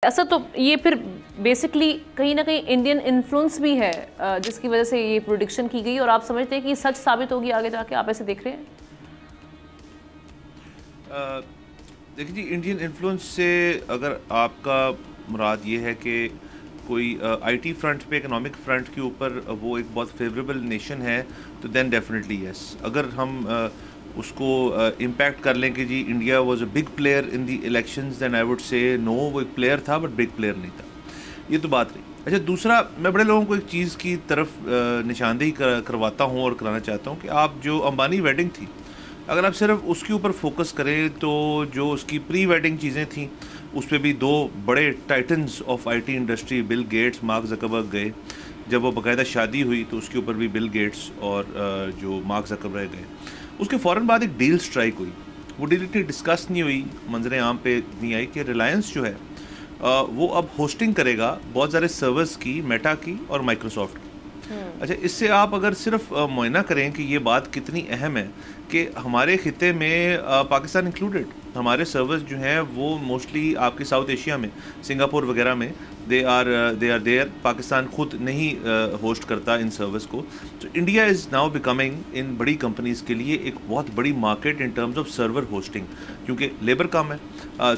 ایسا تو یہ پھر بیسکلی کہیں نہ کہیں انڈین انفلوئنس بھی ہے جس کی وجہ سے یہ پروڈکشن کی گئی، اور آپ سمجھتے ہیں کہ یہ سچ ثابت ہوگی آگے جا کے؟ آپ ایسے دیکھ رہے ہیں؟ دیکھیں جی، انڈین انفلوئنس سے اگر آپ کا مراد یہ ہے کہ کوئی آئی ٹی فرنٹ پہ، اکنامک فرنٹ کے اوپر وہ ایک بہت فیوریبل نیشن ہے تو دین ڈیفینیٹلی یس. اگر ہم اس کو امپیکٹ کر لیں کہ جی India was a big player in the elections, then I would say no, وہ ایک پلیئر تھا بٹ بگ پلیئر نہیں تھا. یہ تو بات رہی. اچھا، دوسرا میں بڑے لوگوں کو ایک چیز کی طرف نشاندہی کرواتا ہوں اور کرانا چاہتا ہوں کہ آپ جو امبانی ویڈنگ تھی، اگر آپ صرف اس کے اوپر فوکس کریں تو جو اس کی پری ویڈنگ چیزیں تھیں اس پہ بھی دو بڑے titans of I T industry, Bill Gates, Mark Zuckerberg گئے. جب وہ باقاعدہ شادی ہوئی تو اس کے اوپر بھی بل گیٹس اور جو مارک زکربرگ گئے. اس کے فوراً بعد ایک ڈیل اسٹرائک ہوئی. وہ ڈیل اتنی ڈسکس نہیں ہوئی، منظر عام پہ نہیں آئی کہ ریلائنس جو ہے وہ اب ہوسٹنگ کرے گا بہت سارے سرورز کی، میٹا کی اور مائکروسافٹ کی. اچھا، اس سے آپ اگر صرف معائنہ کریں کہ یہ بات کتنی اہم ہے کہ ہمارے خطے میں پاکستان انکلوڈیڈ، ہمارے سرورز جو ہیں وہ موسٹلی آپ کے ساؤتھ ایشیا میں، سنگاپور وغیرہ میں دے آر دیئر. پاکستان خود نہیں ہوسٹ کرتا ان سروس کو. تو انڈیا از ناؤ بیکمنگ ان بڑی کمپنیز کے لیے ایک بہت بڑی market in terms of server hosting, کیونکہ لیبر کم ہے،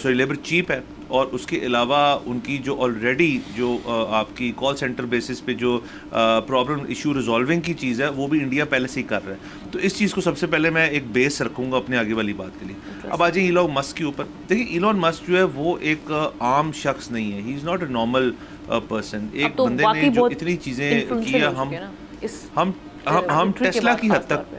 لیبر چیپ ہے، اور اس کے علاوہ ان کی جو آلریڈی جو آپ کی کال سینٹر بیسس پہ جو پرابلم ایشو ریزالونگ کی چیز ہے وہ بھی انڈیا پہلے سے ہی کر رہا ہے. تو اس چیز کو سب سے پہلے میں ایک بیس رکھوں گا اپنے آگے والی بات کے لیے. اب آ جائیں ایلون مسک کے اوپر. دیکھیں، ایلون مسک جو ہے وہ ایک عام شخص نہیں ہے، he is not a normal person. ایک بندے نے جو اتنی چیزیں کی، ہم ٹیسلا کی حد تک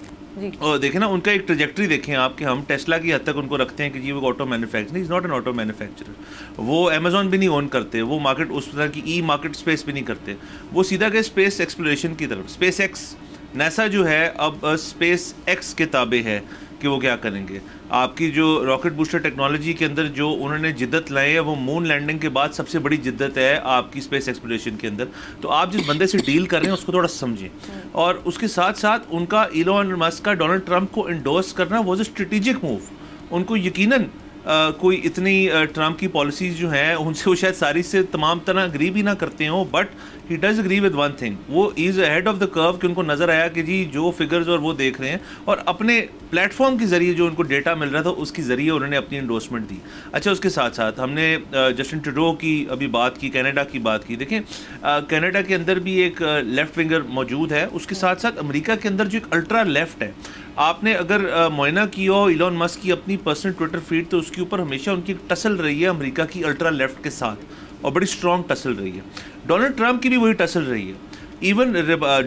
دیکھیں نا، ان کا ایک ٹریجیکٹری دیکھیں آپ کہ ہم ٹیسلا کی حد تک ان کو رکھتے ہیں کہ جی وہ auto manufacture, is not an auto manufacturer. وہ امیزون بھی نہیں اون کرتے، وہ مارکیٹ اس طرح کی ای مارکیٹ اسپیس بھی نہیں کرتے. وہ سیدھا گئے اسپیس ایکسپلوریشن کی طرف. اسپیس ایکس، ناسا جو ہے اب اسپیس ایکس کے تابع ہے کہ وہ کیا کریں گے. آپ کی جو راکٹ بوسٹر ٹیکنالوجی کے اندر جو انہوں نے جدت لائے ہے، وہ مون لینڈنگ کے بعد سب سے بڑی جدت ہے آپ کی اسپیس ایکسپلوریشن کے اندر. تو آپ جس بندے سے ڈیل کر رہے ہیں اس کو تھوڑا سمجھیں. اور اس کے ساتھ ساتھ ان کا ایلون مسک کا ڈونلڈ ٹرمپ کو انڈورس کرنا واز اے اسٹریٹجک موو. ان کو یقیناً کوئی اتنی ٹرمپ کی پالیسیز جو ہیں ان سے وہ شاید ساری سے تمام طرح اگری بھی نہ کرتے ہوں، but he does agree with one thing. وہ از ہیڈ آف دا کرو کہ ان کو نظر آیا کہ جی جو فگرز اور وہ دیکھ رہے ہیں، اور اپنے پلیٹ فارم کے ذریعے جو ان کو ڈیٹا مل رہا تھا اس کے ذریعے انہوں نے اپنی انڈورسمنٹ دی. اچھا، اس کے ساتھ ساتھ ہم نے جسٹن ٹروڈو کی ابھی بات کی، کینیڈا کی بات کی. دیکھیں، کینیڈا کے اندر بھی ایک لیفٹ ونگر موجود ہے. اس کے ساتھ ساتھ امریکہ کے اندر جو ایک الٹرا لیفٹ ہے. آپ نے اگر معائنہ کیا ہو ایلون مسک کی اپنی پرسنل ٹویٹر فیڈ تو اس کے اوپر ہمیشہ ان کی ٹسل رہی ہے امریکہ کی الٹرا لیفٹ کے ساتھ، اور بڑی اسٹرانگ ٹسل رہی ہے. ڈونلڈ ٹرمپ کی بھی وہی ٹسل رہی ہے. ایون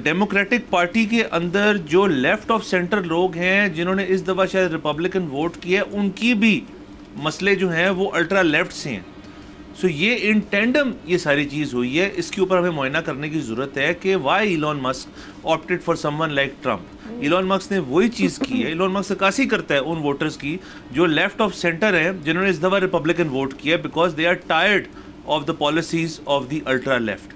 ڈیموکریٹک پارٹی کے اندر جو لیفٹ آف سینٹر لوگ ہیں جنہوں نے اس دفعہ شاید ریپبلکن ووٹ کیا ہے، ان کی بھی مسئلے جو ہیں وہ الٹرا لیفٹ سے ہیں. سو یہ ان ٹینڈم یہ ساری چیز ہوئی ہے. اس کے اوپر ہمیں معائنہ کرنے کی ضرورت ہے کہ why Elon Musk opted for someone like Trump. Elon Musk نے وہی چیز کی ہے. ایلون مسک عکاسی کرتا ہے ان ووٹرز کی جو لیفٹ آف سینٹر ہیں جنہوں نے اس دفعہ ریپبلکن ووٹ کیا، because they are tired of the policies of the ultra left.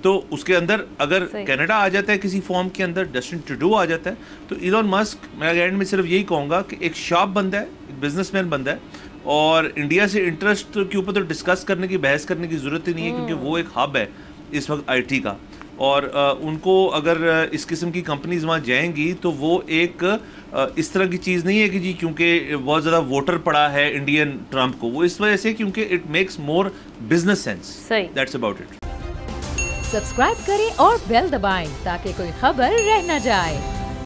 تو اس کے اندر اگر کینیڈا آ جاتا ہے کسی فارم کے اندر، جسٹن ٹروڈو آ جاتا ہے، تو ایلون مسک، میں اینڈ میں صرف یہی کہوں گا کہ ایک شارپ بندہ ہے، ایک بزنس مین بندہ ہے، اور انڈیا سے انٹرسٹ کے اوپر تو ڈسکس کرنے کی، بحث کرنے کی ضرورت ہی نہیں ہے، کیونکہ وہ ایک ہب ہے اس وقت آئی ٹی کا. اور ان کو اگر اس قسم کی کمپنیز وہاں جائیں گی تو وہ ایک اس طرح کی چیز نہیں ہے کہ جی کیونکہ بہت زیادہ ووٹر پڑا ہے انڈین ٹرمپ کو. وہ اس وجہ سے کیونکہ it makes more business sense. That's about it. Subscribe کریں اور بیل دبائیں تاکہ کوئی خبر رہ نہ جائے.